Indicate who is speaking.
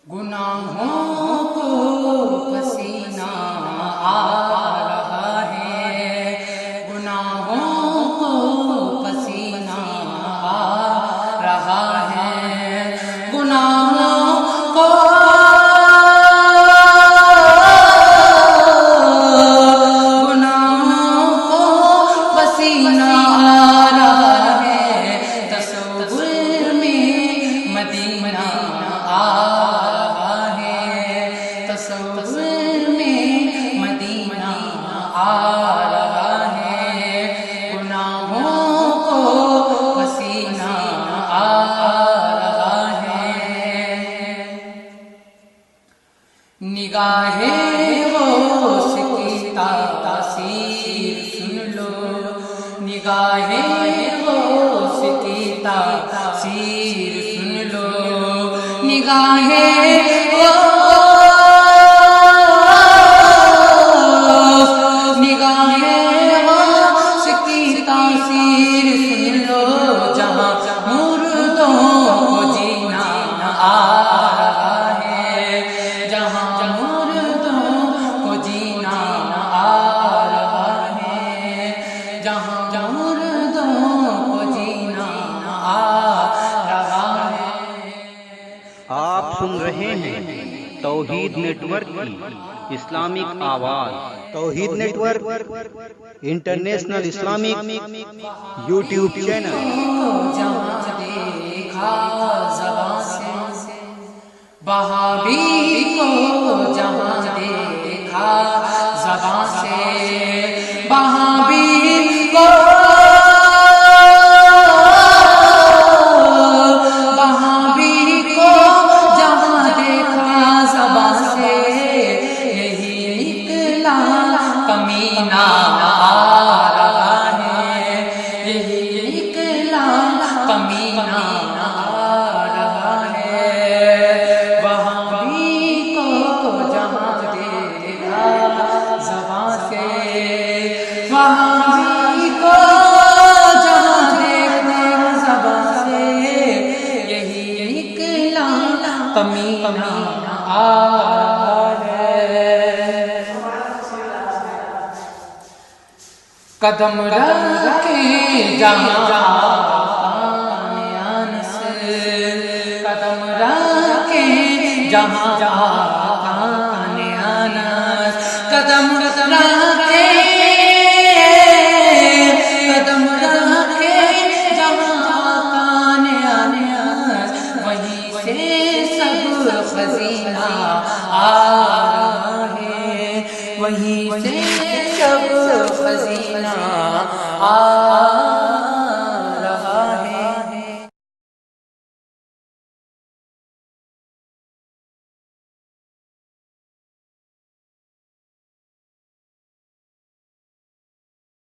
Speaker 1: گناہوں کو پسینہ آ رہا ہے، گناہوں کو پسینہ آ رہا ہے، گناہوں کو پسینہ آ رہا ہے، تصور میں مدینہ آ رہا ہے، تصور میں مدینہ آ رہا ہے، گناہوں کو پسینہ آ رہا ہے۔ نگاہ غوث کی تاثیر سن لو، نگاہ غوث کی تاثیر سن لو، نگاہ غوث کی تاثیر سن لو، جہاں مردوں کو جینا آ رہا ہے، جہاں مردوں کو جینا آ رہا ہے، جہاں مردوں کو جینا آ رہا ہے۔
Speaker 2: آپ سن رہے ہیں توحید نیٹ ورک کی اسلامک آواز۔ Tawheed network international Islamic YouTube channel.
Speaker 1: جہاں دیکھا زبان سے وہابی کو، جہاں دیکھا زبان سے وہابی کو، وہابی کو جہاں دیکھا زبان سے، یہی نکلا کمینہ آ رہا ہے، یہی نکلا کمینہ آ رہا ہے، وہابی کو جہاں دیکھا زبان سے، وہابی کو جہاں دیکھا زبان سے، یہی نکلا کمینہ آ رہا ہے۔ قدم رکھے جہاں انس، قدم رکھے جہاں انس، قدم رکھے، قدم رکھے جہاں انس، وہیں سے سب خزینہ آ رہا ہے، وہیں سے سب خزینہ آ